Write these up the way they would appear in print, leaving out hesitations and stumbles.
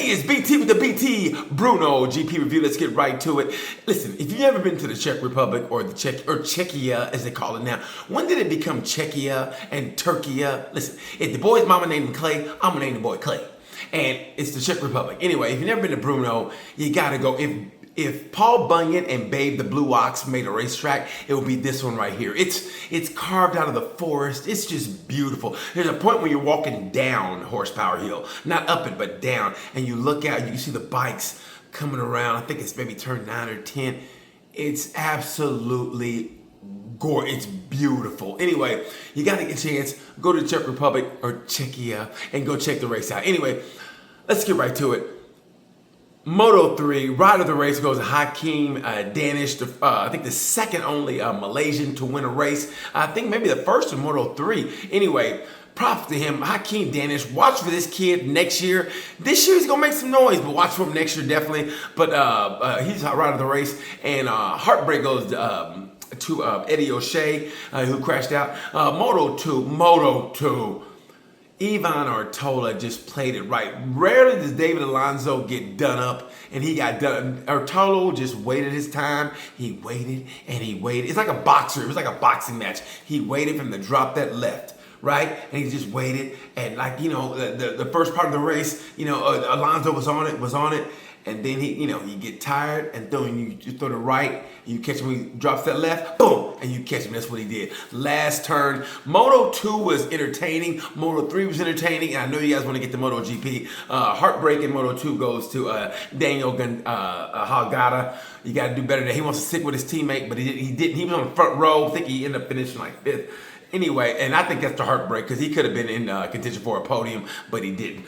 it's BT with the BT Brno Gp review. Let's get right to it. Listen, if you've ever been to the Czech Republic or the Czechia as they call it now, when did it become Czechia and Turkey? Listen, if the boy's mama named him Clay, I'm gonna name the boy Clay. And it's the Czech Republic. Anyway, if you've never been to Brno, you gotta go. If Paul Bunyan and Babe the Blue Ox made a racetrack, it would be this one right here. It's carved out of the forest. It's just beautiful. There's a point where you're walking down Horsepower Hill, not up it, but down, and you look out, you can see the bikes coming around. I think it's maybe turn 9 or 10. It's absolutely gorgeous. It's beautiful. Anyway, you got to get a chance, go to the Czech Republic or Czechia and go check the race out. Anyway, let's get right to it. Moto 3, rider of the race goes Hakim Danish, I think the second only Malaysian to win a race. I think maybe the first in Moto 3. Anyway, props to him, Hakim Danish. Watch for this kid next year. This year he's going to make some noise, but watch for him next year definitely. But he's a rider of the race. And heartbreak goes to Eddie O'Shea, who crashed out. Moto 2. Ivan Artola just played it right. Rarely does David Alonso get done up, and he got done. Artola just waited his time. He waited and he waited. It's like a boxer. It was like a boxing match. He waited for him to drop that left, right? And he just waited. And like, you know, the first part of the race, you know, Alonso was on it. And then he get tired, and you throw the right, and you catch him when he drops that left, boom, and you catch him. That's what he did. Last turn. Moto 2 was entertaining. Moto 3 was entertaining. And I know you guys want to get to Moto GP. Heartbreak in Moto 2 goes to Daniel Halgada. You got to do better there. He wants to stick with his teammate, but he didn't. He was on the front row. I think he ended up finishing like 5th. Anyway, and I think that's the heartbreak because he could have been in contention for a podium, but he didn't.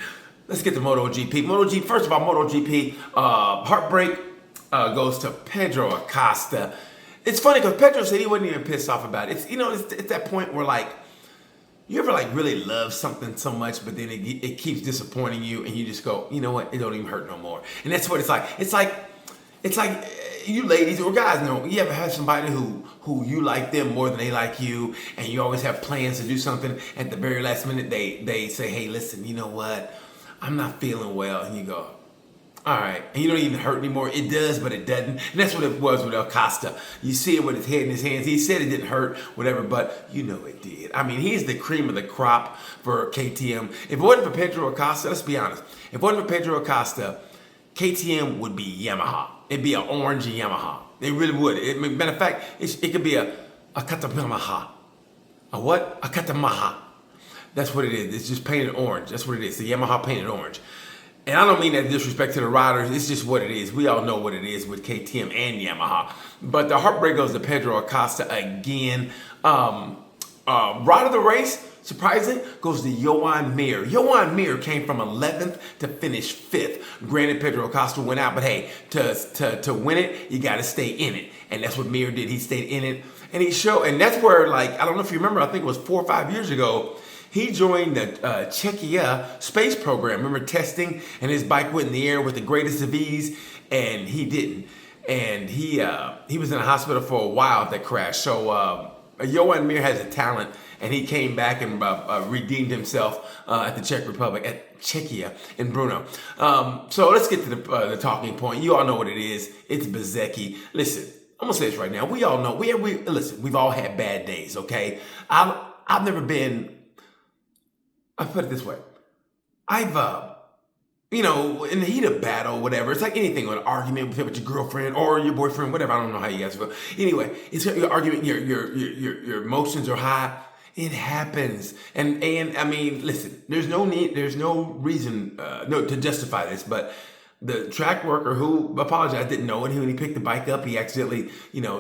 Let's get to MotoGP. First of all, MotoGP, heartbreak goes to Pedro Acosta. It's funny because Pedro said he wasn't even pissed off about it. It's that point where like, you ever like really love something so much, but then it keeps disappointing you, and you just go, you know what, it don't even hurt no more. And that's what it's like. It's like you ladies or guys know, you ever have somebody who you like them more than they like you, and you always have plans to do something. At the very last minute, they say, hey, listen, you know what? I'm not feeling well. And you go, all right. And you don't even hurt anymore. It does, but it doesn't. And that's what it was with Acosta. You see it with his head in his hands. He said it didn't hurt, whatever, but you know it did. I mean, he's the cream of the crop for KTM. If it wasn't for Pedro Acosta, let's be honest. If it wasn't for Pedro Acosta, KTM would be Yamaha. It'd be an orange Yamaha. It really would. Matter of fact, it could be a Katamaha. A what? A Katamaha. That's what it is. It's just painted orange. That's what it is. The Yamaha painted orange. And I don't mean that disrespect to the riders. It's just what it is. We all know what it is with KTM and Yamaha. But the heartbreak goes to Pedro Acosta again. Rider of the race, surprisingly, goes to Johan Mir. Johan Mir came from 11th to finish 5th. Granted, Pedro Acosta went out, but hey, to win it, you got to stay in it. And that's what Mir did. He stayed in it. And he showed, and that's where, like, I don't know if you remember, I think it was 4 or 5 years ago, he joined the Czechia space program. Remember testing, and his bike went in the air with the greatest of ease, and he didn't. And he was in the hospital for a while at that crash. So Johan Mir has a talent, and he came back and redeemed himself at the Czech Republic, at Czechia in Brno. So let's get to the talking point. You all know what it is. It's Bezzecchi. Listen, I'm gonna say this right now. We all know. Listen. We've all had bad days. Okay. I've never been. I put it this way. I've, in the heat of battle, whatever, it's like anything, an argument with your girlfriend or your boyfriend, whatever. I don't know how you guys feel. Anyway, it's your argument, your emotions are high. It happens. And I mean, listen, there's no reason to justify this, but the track worker who apologized didn't know it. When he picked the bike up, he accidentally,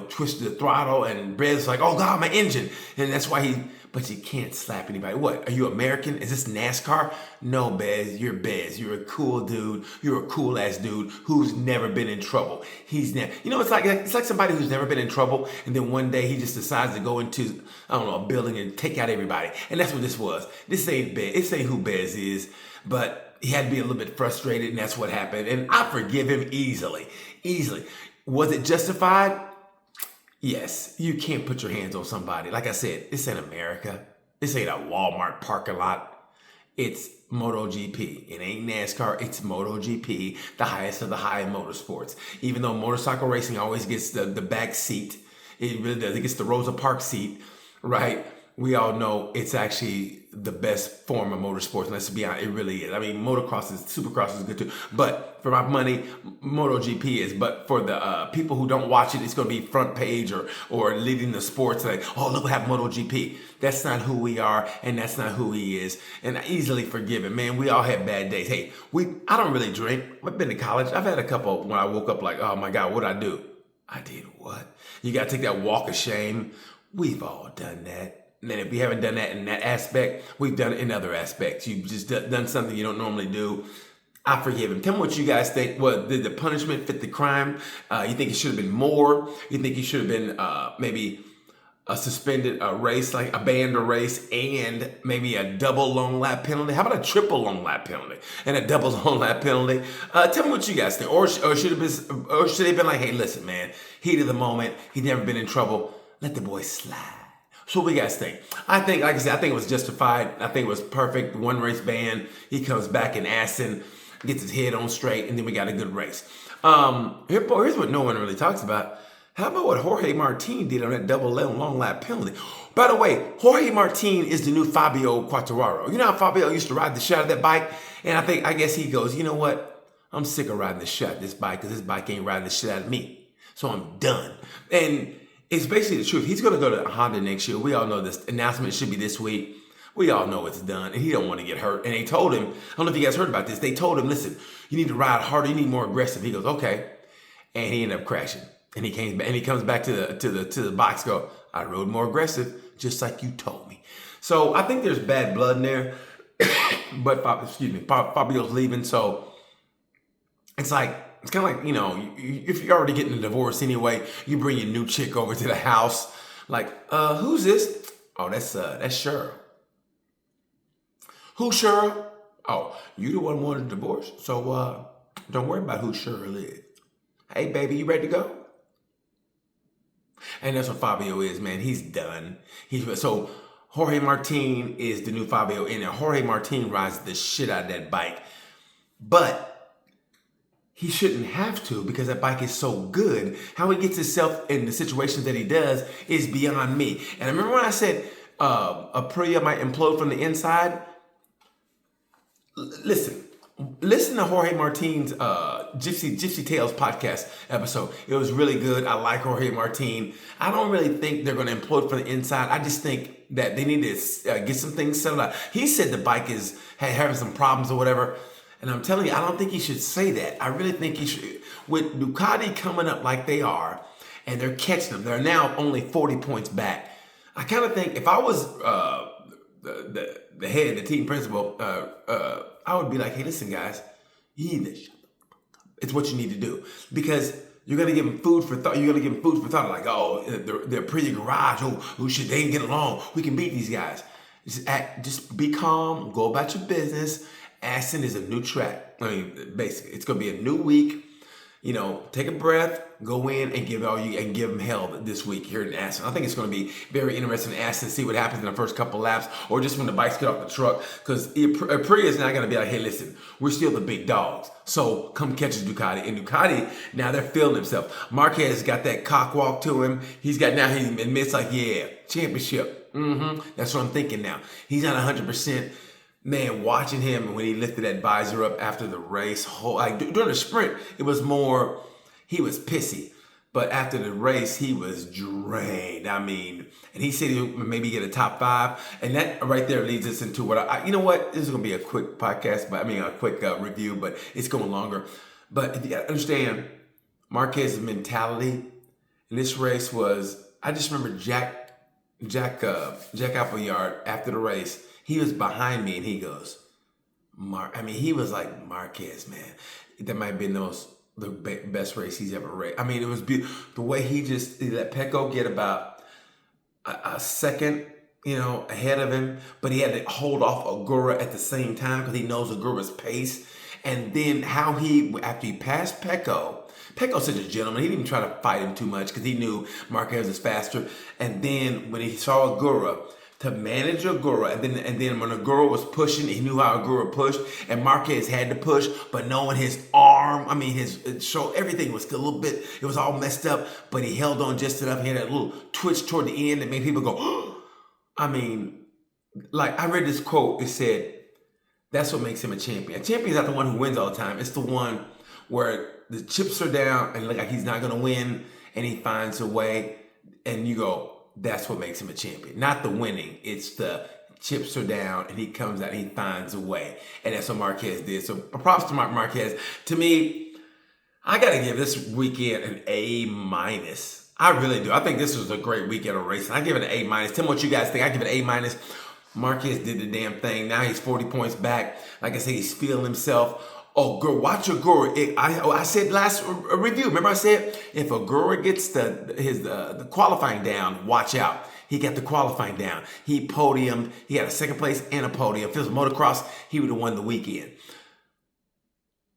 twisted the throttle, and Brez's like, oh God, my engine. And that's why but you can't slap anybody. What, are you American? Is this NASCAR? No, Bez, you're Bez. You're a cool dude. You're a cool ass dude who's never been in trouble. He's never, it's like somebody who's never been in trouble, and then one day he just decides to go into, I don't know, a building and take out everybody. And that's what this was. This ain't Bez. This ain't who Bez is, but he had to be a little bit frustrated, and that's what happened. And I forgive him easily. Was it justified? Yes. You can't put your hands on somebody. Like I said, this ain't America. This ain't a Walmart parking lot. It's MotoGP. It ain't NASCAR, it's MotoGP, the highest of the high in motorsports. Even though motorcycle racing always gets the back seat, it really does. It gets the Rosa Parks seat, right? We all know it's actually the best form of motorsports. And let's be honest, it really is. I mean, Supercross is good too. But for my money, MotoGP is. But for the people who don't watch it, it's going to be front page or leading the sports. Like, oh, look what happened MotoGP. That's not who we are, and that's not who he is. And I easily forgive him, man. We all have bad days. Hey, I don't really drink. I've been to college. I've had a couple when I woke up like, oh my God, what'd I do? I did what? You got to take that walk of shame. We've all done that. And if we haven't done that in that aspect, we've done it in other aspects. You've just done something you don't normally do. I forgive him. Tell me what you guys think. Well, did the punishment fit the crime? You think it should have been more? You think he should have been maybe a suspended race, like a banned a race, and maybe a double long lap penalty? How about a triple long lap penalty and a double long lap penalty? Tell me what you guys think. Or should they been like, hey, listen, man, heat of the moment. He's never been in trouble. Let the boy slide. So what do you guys think? I think, like I said, I think it was justified. I think it was perfect. One race ban. He comes back in Assen, gets his head on straight, and then we got a good race. Here's what no one really talks about. How about what Jorge Martin did on that double long lap penalty? By the way, Jorge Martin is the new Fabio Quartararo. You know how Fabio used to ride the shit out of that bike? And I guess he goes, you know what? I'm sick of riding the shit out of this bike because this bike ain't riding the shit out of me. So I'm done. And it's basically the truth. He's going to go to Honda next year. We all know this announcement should be this week. We all know it's done, and he don't want to get hurt. And they told him, I don't know if you guys heard about this. They told him, listen, you need to ride harder. You need more aggressive. He goes, okay. And he ended up crashing. And he comes back to the box. Go, I rode more aggressive, just like you told me. So I think there's bad blood in there. But Fabio's leaving, so it's like. It's kind of like, you know, if you're already getting a divorce anyway, you bring your new chick over to the house. Like, who's this? Oh, that's Cheryl. Who's Cheryl? Oh, you the one who wanted a divorce. So don't worry about who Cheryl is. Hey, baby, you ready to go? And that's what Fabio is, man. He's done. So Jorge Martin is the new Fabio, and Jorge Martin rides the shit out of that bike. But he shouldn't have to because that bike is so good. How he gets himself in the situations that he does is beyond me. And I remember when I said Aprilia might implode from the inside. Listen to Jorge Martin's Gypsy Tales podcast episode. It was really good. I like Jorge Martin. I don't really think they're going to implode from the inside. I just think that they need to get some things settled out. He said the bike is having some problems or whatever. And I'm telling you, I don't think he should say that. I really think he should. With Ducati coming up like they are, and they're catching them, they're now only 40 points back. I kind of think if I was the head, the team principal, I would be like, hey, listen, guys, you need to shut the fuck up. It's what you need to do. Because you're going to give them food for thought. You're going to give them food for thought. Like, oh, they're pretty garage. Oh, should they get along? We can beat these guys. Just be calm. Go about your business. Assen is a new track. I mean, basically, it's going to be a new week. You know, take a breath, go in and give them hell this week here in Assen. I think it's going to be very interesting in Assen to see what happens in the first couple laps or just when the bikes get off the truck. Because Aprilia is not going to be like, hey, listen, we're still the big dogs. So come catch us, Ducati. And Ducati, now they're feeling themselves. Marquez got that cock walk to him. He admits like, yeah, championship. That's what I'm thinking now. He's not 100%. Man, watching him when he lifted that visor up after the race, during the sprint, it was more, he was pissy. But after the race, he was drained. I mean, and he said he'll maybe get a top 5. And that right there leads us into what you know what? This is going to be a quick podcast, a quick review, but it's going longer. But if you got to understand, Marquez's mentality in this race was, I just remember Jack Appleyard after the race. He was behind me and he goes, he was like, Marquez, man, that might have been the best race he's ever raced. I mean, it was beautiful. The way he let Pecco get about a second, ahead of him, but he had to hold off Agura at the same time because he knows Agura's pace. And then how after he passed Pecco's such a gentleman. He didn't even try to fight him too much because he knew Marquez was faster. And then when he saw Agura to manage Agura, and then when Agura was pushing, he knew how Agura pushed, and Marquez had to push, but knowing his arm, I mean his shoulder, everything was still a little bit, it was all messed up, but he held on just enough. He had that little twitch toward the end that made people go, I mean, like I read this quote, it said, that's what makes him a champion. A champion's not the one who wins all the time. It's the one where the chips are down and look like he's not gonna win, and he finds a way, and you go, that's what makes him a champion. Not the winning. It's the chips are down and he comes out and he finds a way. And that's what Marquez did. So props to Mark Marquez. To me, I got to give this weekend an A-. I really do. I think this was a great weekend of racing. I give it an A-. Tell me what you guys think. I give it an A-. Marquez did the damn thing. Now he's 40 points back. Like I said, he's feeling himself. Oh, girl, watch Agura. I said last review. Remember I said if Agura gets the qualifying down, watch out. He got the qualifying down. He podiumed. He got a second place and a podium. If it was motocross, he would have won the weekend.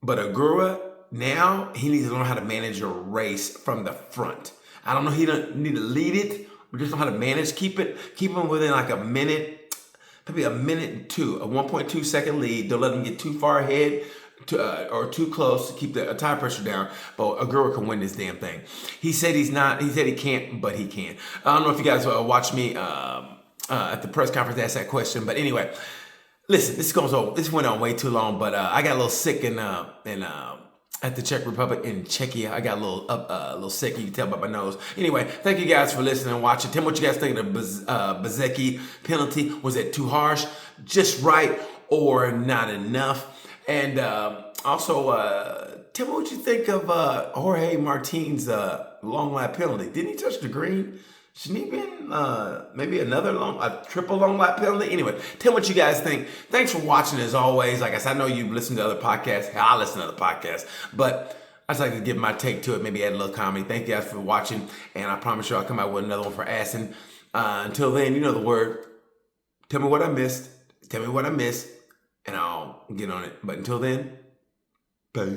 But Agura now he needs to learn how to manage a race from the front. I don't know. He don't need to lead it, but just know how to manage. Keep him within like a minute, maybe a minute and two, a 1.2 second lead. Don't let him get too far ahead. Or too close to keep the tire pressure down, but Agura can win this damn thing. He said he can't, but he can. I don't know if you guys watched me at the press conference to ask that question, but anyway, listen, this went on way too long, but I got a little sick at the Czech Republic in Czechia. I got a little sick. You can tell by my nose. Anyway, thank you guys for listening and watching. Tell me what you guys think of the Bezzecchi penalty. Was it too harsh, just right, or not enough? And also, tell me what you think of Jorge Martin's long lap penalty. Didn't he touch the green? Shouldn't he been maybe a triple long lap penalty? Anyway, tell me what you guys think. Thanks for watching as always. Like I said, I know you've listened to other podcasts. Hell, I listen to other podcasts. But I just like to give my take to it, maybe add a little comedy. Thank you guys for watching. And I promise you I'll come out with another one for Aston. Until then, you know the word. Tell me what I missed. Tell me what I missed. And I'll get on it. But until then, bye.